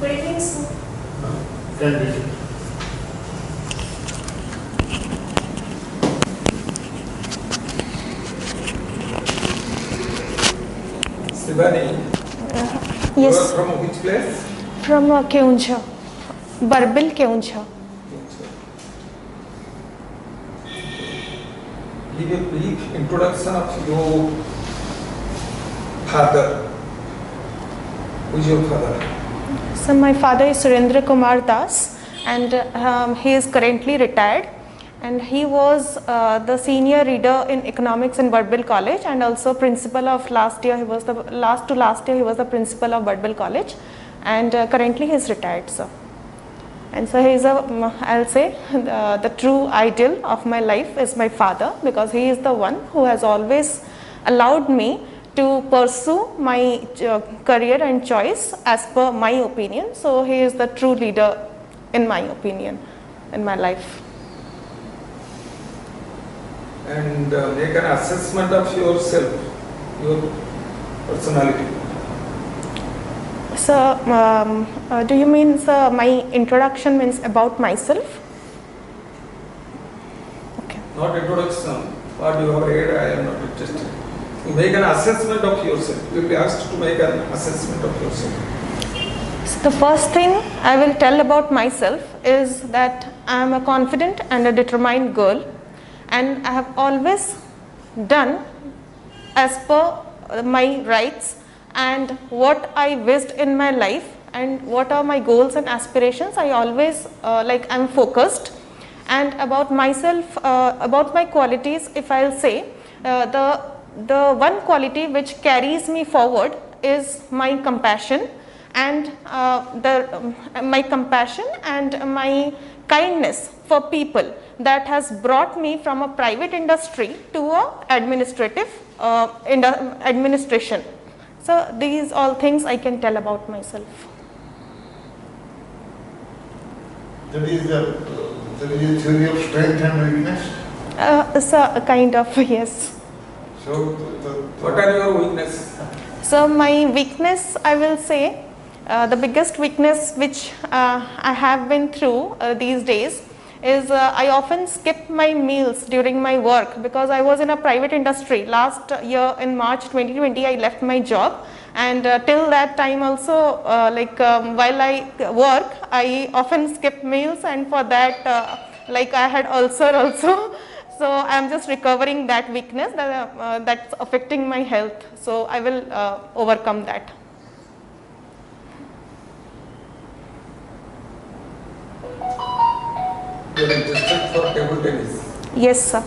Good evening, sir. Can be. Shivani, you Yes. are from which place? From Keunjha, Barbil, Keunjha. Give a brief introduction of your father. Who is your father? So my father is Surendra Kumar Das, and he is currently retired. And he was the senior reader in economics in Barbil College, and also principal of last year. He was the last year he was the principal of Barbil College, and currently he is retired, sir. And so he is I'll say the true ideal of my life is my father, because he is the one who has always allowed me to pursue my career and choice as per my opinion. So he is the true leader in my opinion in my life. And make an assessment of yourself, your personality. So do you mean, sir, my introduction means about myself? Okay. Not introduction. What you have read, I am not interested. You make an assessment of yourself. You will be asked to make an assessment of yourself. So the first thing I will tell about myself is that I am a confident and a determined girl, and I have always done as per my rights and what I wished in my life and what are my goals and aspirations. I always I'm focused. And about myself, about my qualities, if I'll say, the one quality which carries me forward is my compassion, and my compassion and my kindness for people that has brought me from a private industry to a administration. So these all things I can tell about myself. That is the theory of strength and weakness. So kind of, yes. So, What are your weaknesses? So my weakness, I will say, the biggest weakness which I have been through these days is I often skip my meals during my work, because I was in a private industry. Last year in March 2020 I left my job, and till that time also while I work I often skip meals, and for that I had ulcer also. So I am just recovering that weakness that's affecting my health. So I will overcome that. You are interested for table tennis. Yes, sir.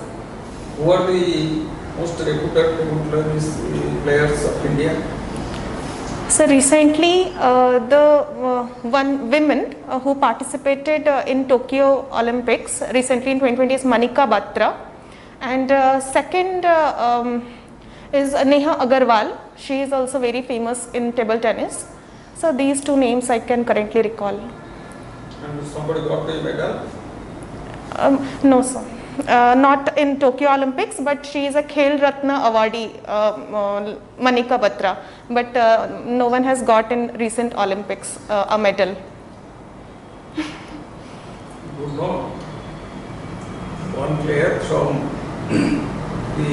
Who are the most reputed table tennis players of India? So recently, the one women who participated in Tokyo Olympics recently in 2020 is Manika Batra, and second is Neha Agarwal. She is also very famous in table tennis. So these two names I can currently recall. And somebody got the medal? No, sir. Not in Tokyo Olympics, but she is a Khel Ratna awardee, Manika Batra. But no one has got in recent Olympics a medal. You know, one player from the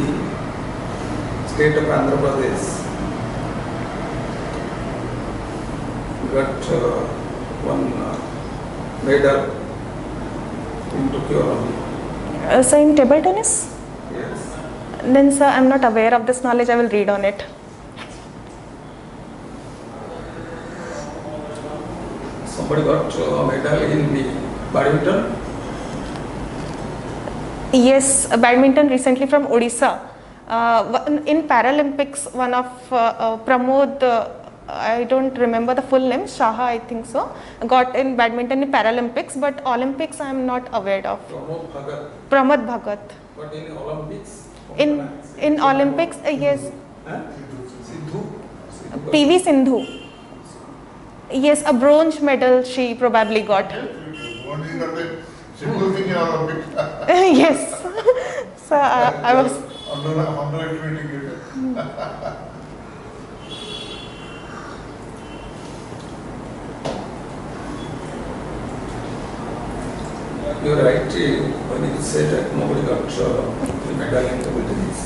state of Andhra Pradesh got one medal in Tokyo Olympics. So in table tennis? Yes. Then sir, I am not aware of this knowledge. I will read on it. Somebody got a medal in the badminton. Yes, badminton recently from Odisha. In Paralympics, one of Pramod, I don't remember the full name, Shaha I think so, got in badminton in Paralympics, but Olympics I am not aware of. Pramod Bhagat. Pramod Bhagat. But in Olympics? In Olympics, yes. Huh? Sidhu? PV Sindhu. Yes, a bronze medal she probably got. What is the simple thing in Olympics? Yes. So I was. Underestimating it. You are right when you say that nobody got the medal in table tennis.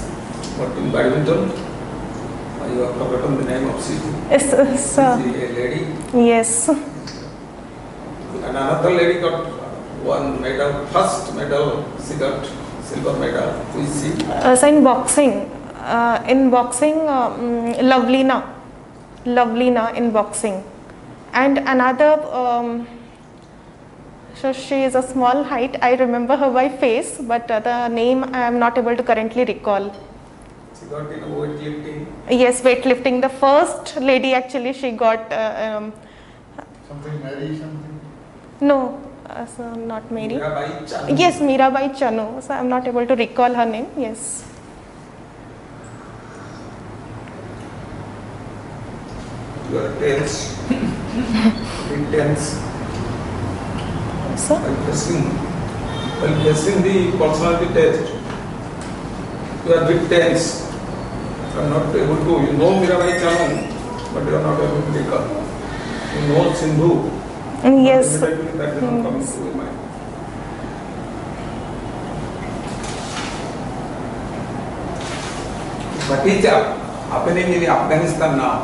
But in badminton, you have forgotten the name of Siti. Yes, sir. She is a lady. Yes. And another lady got one medal, first medal, she got silver medal. Who is she? So in boxing, Lovelina in boxing, and another. So she is a small height. I remember her by face, but the name I am not able to currently recall. She got in weightlifting. Yes, weightlifting. The first lady actually she got. Something Mary, something. No, so not Mary. Mirabai Chanu. Yes, Mirabai Chanu. So I am not able to recall her name. Yes. You are tense. Intense. So While guessing the personality test, you are a bit tense. You are not able to, you know Mirabai Chanu, but you are not able to recall. You know Sindhu. Yes. But immediately that is not coming to your mind. What is happening in Afghanistan now?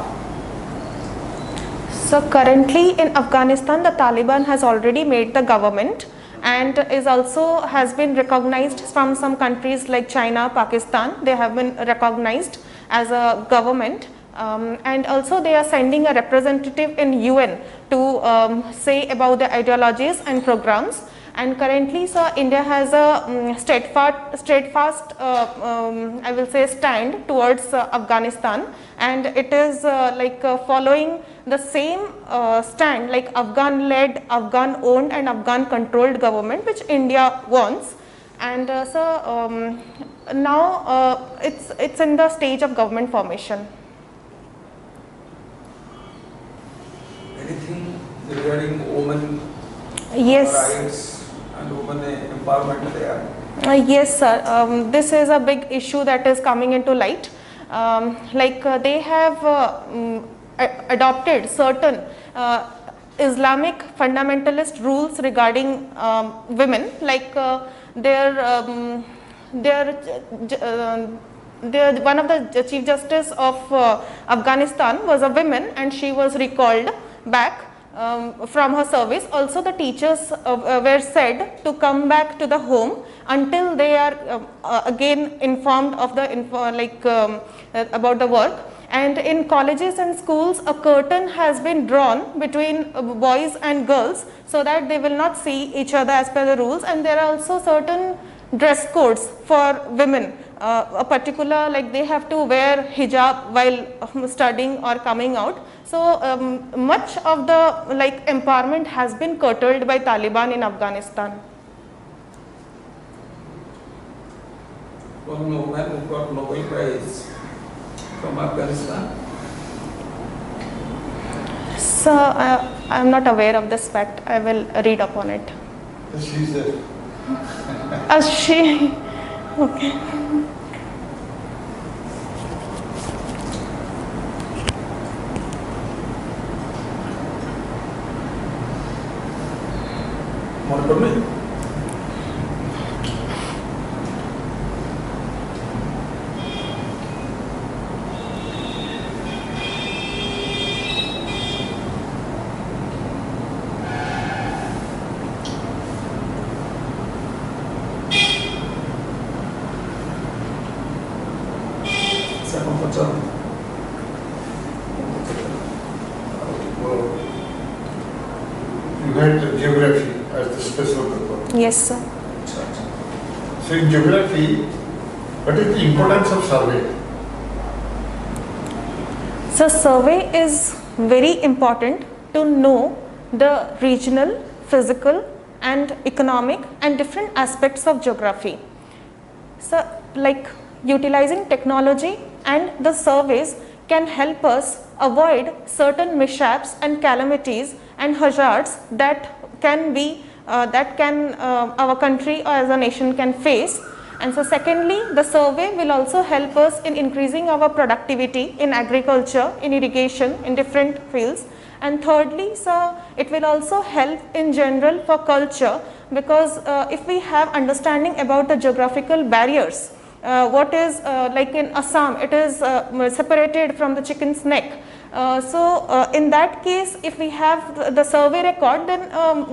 So currently in Afghanistan, the Taliban has already made the government and is also has been recognized from some countries like China, Pakistan. They have been recognized as a government, and also they are sending a representative in UN to say about the ideologies and programs. And currently, so India has a steadfast I will say stand towards Afghanistan, and it is following the same stand like Afghan led, Afghan owned and Afghan controlled government which India wants. And now it's in the stage of government formation. Anything regarding women Yes. rights and women empowerment there? Yes, sir. This is a big issue that is coming into light. They have adopted certain Islamic fundamentalist rules regarding women, like one of the Chief Justice of Afghanistan was a woman and she was recalled back from her service. Also the teachers were said to come back to the home until they are again informed of the about the work. And in colleges and schools a curtain has been drawn between boys and girls so that they will not see each other as per the rules. And there are also certain dress codes for women, a particular, like they have to wear hijab while studying or coming out. So much of the empowerment has been curtailed by Taliban in Afghanistan. One woman who got Nobel Prize from Afghanistan. So I am not aware of this fact. I will read upon it. She's there. She okay. Mone padne? Well, you had geography as the special paper. Yes, sir. So in geography, what is the importance of survey? So survey is very important to know the regional, physical and economic and different aspects of geography. So like utilizing technology and the surveys can help us avoid certain mishaps and calamities and hazards that can be our country or as a nation can face. And so secondly, the survey will also help us in increasing our productivity in agriculture, in irrigation, in different fields. And thirdly, so it will also help in general for culture, because if we have understanding about the geographical barriers, what is like in Assam, it is separated from the chicken's neck. In that case, if we have the survey record, then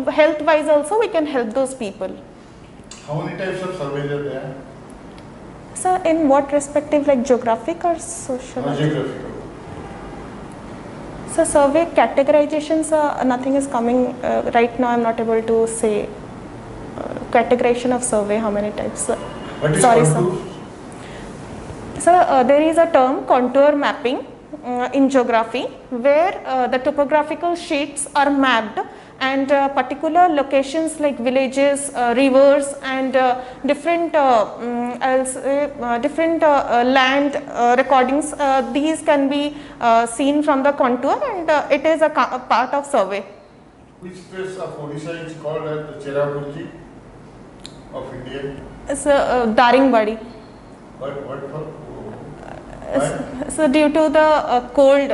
health wise also we can help those people. How many types of surveys are there? So in what respective, like geographic or social? Geographical. So survey categorizations, nothing is coming right now. I'm not able to say categorization of survey, how many types. What is Sorry, contour? So there is a term contour mapping in geography, where the topographical sheets are mapped, and particular locations like villages, rivers, and different different land recordings, these can be seen from the contour, and it is a part of survey. Which place of Odisha is called as the Cherrapunji of India? So Daringbadi. What for? So due to the cold,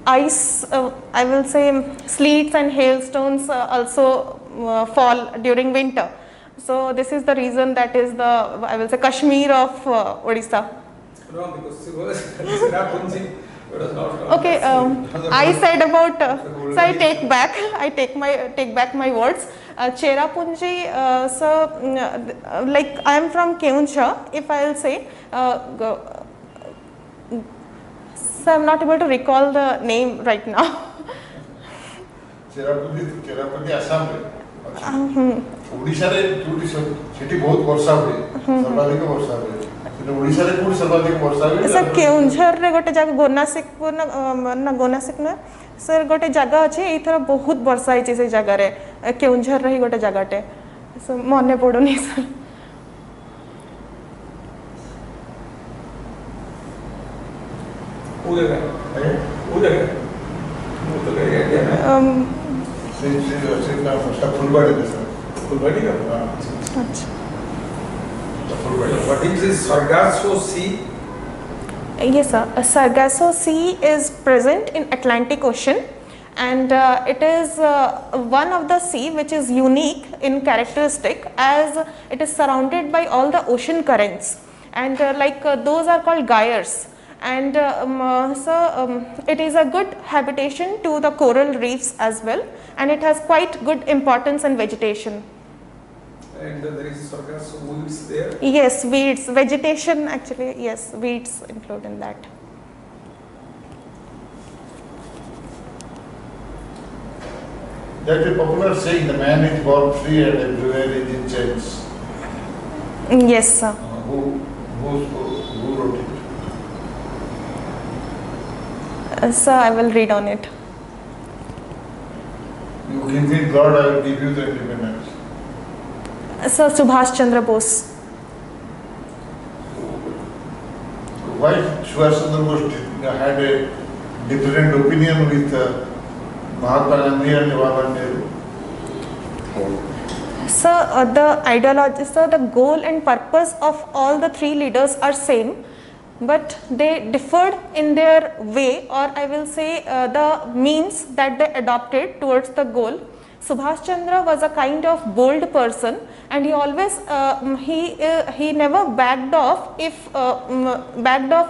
ice, I will say sleets and hailstones also fall during winter. So this is the reason, that is the, I will say, Kashmir of Odisha. No, because Cherrapunji was not. Okay, I said about, so I take back my words. Cherrapunji, like I am from Keonjhar, if I will say, so I am not able to recall the name right now. Cherrapunji Assam रे ओडिशा रे कोठी सेठी बहुत वर्षा हुए सर्वाधिक वर्षा हुए सेठी ओडिशा रे कोठी सर्वाधिक वर्षा हुए सर केउंझर रे गोटे जगह गोनासिकपुर ना गोनासिक न सर गोटे जगह अछि एथरा बहुत वर्षा हिची से जगह रे केउंझर रे गोटे जगहटे सो मने पडुनी सर वो जगह वो तो गया से का फुलबाड़ी है सर फुलबाड़ी का अच्छा फुलबाड़ी what is this Sargasso Sea? Yes sir, Sargasso Sea is present in Atlantic Ocean, and it is one of the sea which is unique in characteristic, as it is surrounded by all the ocean currents, and those are called gyres, and it is a good habitation to the coral reefs as well, and it has quite good importance in vegetation. And there is Sargasso weeds there? Yes, weeds, vegetation actually, yes, weeds include in that. That a popular saying, the man is born free and everywhere is in chains. Yes sir. Who wrote it? Sir, I will read on it. You give me God, I will give you the independence. Sir, Subhash Chandra Bose. Why Subhash Chandra Bose had a different opinion with Mahatma Gandhi and Jawaharlal Nehru? Sir, the ideology, sir, the goal and purpose of all the three leaders are same, but they differed in their way, or I will say the means that they adopted towards the goal. Subhash Chandra was a kind of bold person, and he always he never backed off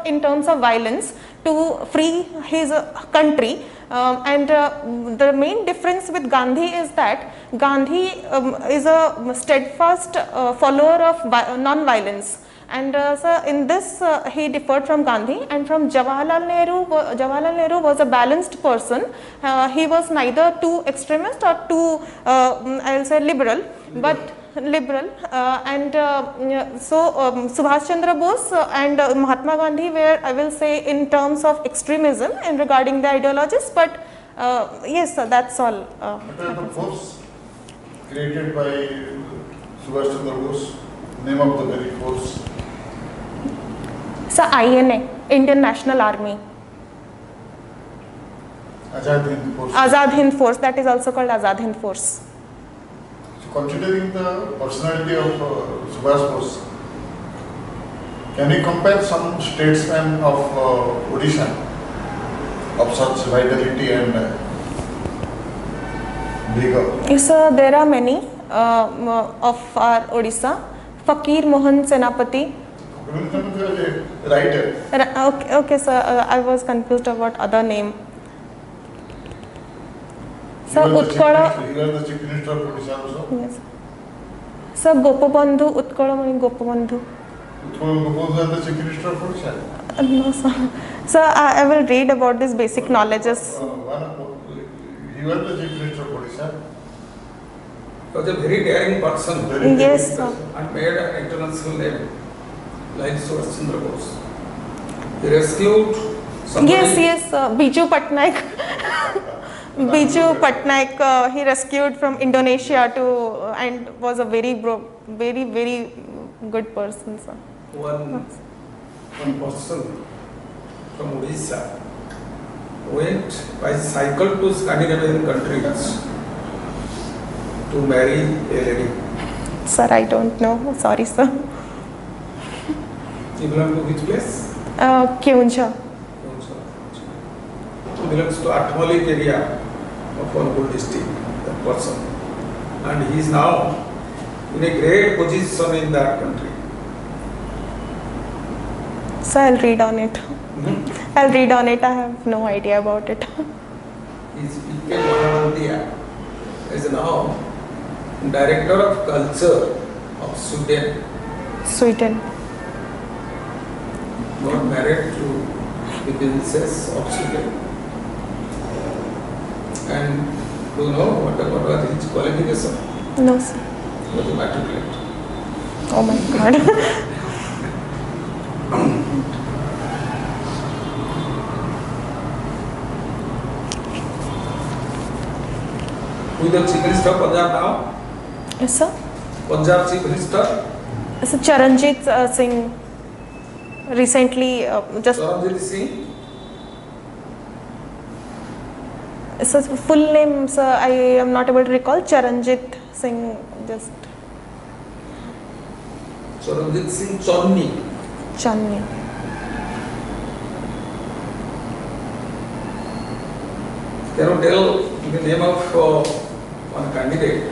in terms of violence to free his country. The main difference with Gandhi is that Gandhi is a steadfast follower of non-violence. And so in this he differed from Gandhi, and from Jawaharlal Nehru. Jawaharlal Nehru was a balanced person. He was neither too extremist or too I will say liberal, but liberal. Subhash Chandra Bose and Mahatma Gandhi were, I will say, in terms of extremism in regarding the ideologies. But yes, sir, that's all. What are the force created by Subhash Chandra Bose? Name of the very force? So INA, Indian National Army. Azad Hind Force. Azad Hind Force, that is also called Azad Hind Force. So considering the personality of Subhash Bose, can you compare some statesmen of Odisha of such vitality and vigor? Yes, there are many of our Odisha. Fakir Mohan Senapati. Writer. Okay, okay, sir. I was confused about other name. Sir, Utkala. You are the Chief Minister of Odisha also? Yes. Sir, Gopabandhu, Utkalamani Gopabandhu. Utkal Gopal is the Chief Minister of Odisha? No, sir. Sir, I will read about this basic knowledges. You are the Chief Minister of Odisha? He was a very daring person. Yes, sir. And made an international name, like Subhash Chandra Bose. He rescued somebody. Yes, yes, Biju Patnaik. Biju Patnaik, he rescued from Indonesia to and was a very good person, sir. One person from Odisha went by cycle to Scandinavian countries to marry a lady. Sir, I don't know. Sorry, sir. He belongs to which place? Keonjhar. He belongs to Atmalik area of Angul district, that person. And he is now in a great position in that country. So I'll read on it. I'll read on it. I have no idea about it. He is P.K. Mahamandia, is now Director of Culture of Sweden. Sweden. Got married to the princess of Sweden. And do you know what was his qualification? No, sir. He was a matriculate. Oh my God. Who is the Chief Minister of Punjab now? Yes, sir. Punjab Chief Minister? So Charanjit Singh recently just Charanjit Singh. so full name, sir, I am not able to recall. Charanjit Singh just Charanjit Singh Channi. Channi. Can you tell the name of one candidate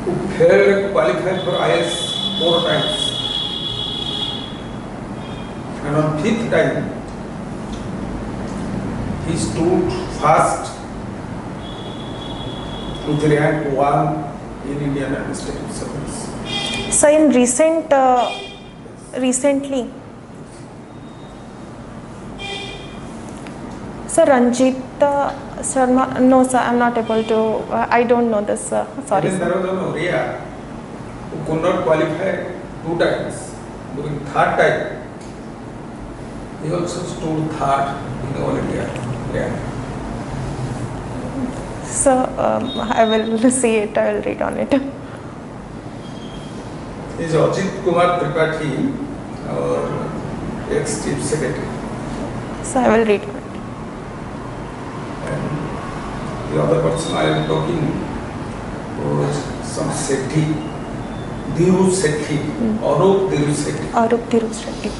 who failed to qualify for IS 4 times? And on 5th time, he stood fast with rank 1 in Indian Administrative Service. So in recently, sir, Ranjit Sharma. No, sir, I'm not able to. I don't know this, sir. Sorry, Then sir. there was an Oriya who could not qualify 2 times. During 3rd time, he also stood 3rd in all India. Yeah. So I will see it. I will read on it. He is Ajit Kumar Tripathi, our ex-chief secretary. So I will read on it. And the other person I am talking was some Sethi, Dhiru Sethi, Arup Dhiru Sethi. Arup Dhiru Sethi.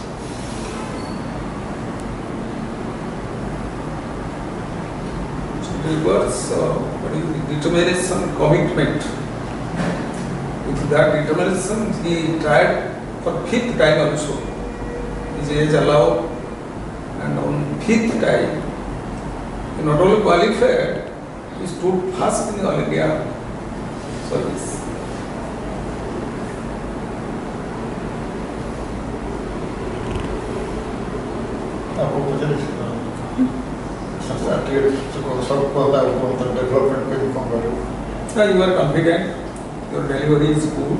It was determination, commitment. With that determination, he tried for 5th time also. His age allowed, and on 5th time, he not only qualified, he stood first in all India service. You are confident, your delivery is good,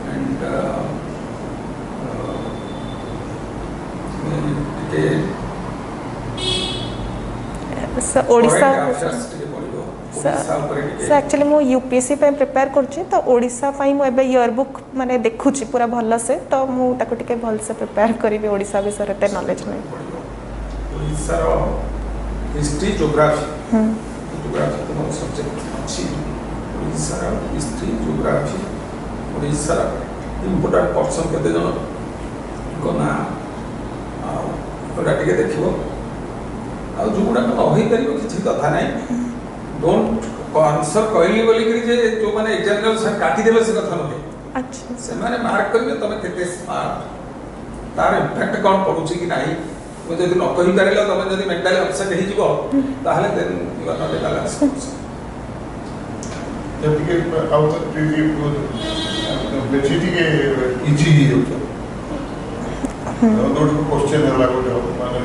and So Odisha. So actually मु UPSC पे prepare करछि तो ओडिसा पई मु एबे year book माने देखुछि पूरा भल से तो मु ताको टिके भल से प्रिपेयर करिवि ओडिसा विषय रे नॉलेज नै ओडिसा रो हिस्ट्री ज्योग्राफी ज्योग्राफी तो सब्जेक्ट अछि ओडिसा रो history geography Odisha important person केते जन कोना ওটা টিকে দেখিব ଆଉ ଯୋଉଗୁଡ଼ା ନ ହେଇପାରିବ କିଛି କଥା ନାହିଁ ଡୋଣ୍ଟ ଆନ୍ସର କହିଲି ବୋଲିକିରି ଯେ ଯୋଉମାନେ ଏକ୍ଜାମିନର ସାର୍ କାଟିଦେବେ ସେ କଥା ନୁହେଁ अच्छा ସେମାନେ ମାର୍କ କରିବେ ତମେ କେତେ ସ୍ମାର୍ଟ ତାର ଇମ୍ପାକ୍ଟ କ'ଣ ପଡୁଛି କି ନାହିଁ ମୁଁ ଯଦି ନ କହିପାରିଲ ତମେ ଯଦି ମେଣ୍ଟାଲି ଅପସେଟ୍ ହେଇଯିବ ତାହେଲେ then you are not a balance ଟିକେ ଆଉ ତ ବେଶୀ ଟିକେ ଇଜି ହେଇଯାଉଛି ଗୋଟେ କ୍ୱେଶ୍ଚନ୍ ହେଲା ଗୋଟେ ମାନେ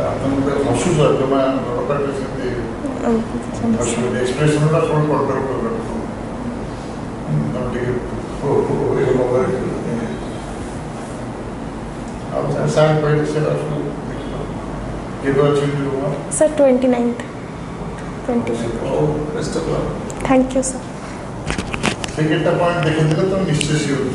ଆପଣ ଗୋଟେ ହସୁଛ ଜମା ଡରକାଟେ ସେମିତି ଏକ୍ସପ୍ରେସନଟା ସବୁ କଣ୍ଟ୍ରୋଲ କରିବାକୁ ତମେ ଟିକେ ଆଉ ସାର୍ କହିଲେ ସେଟା ସବୁ କେବେ ଅଛି sir 29th 20 best of luck thank you sir ସେକେଣ୍ଡଟା ପଏଣ୍ଟ ଦେଖିଥିଲେ ତ ନିଶ୍ଚୟ ସିଓର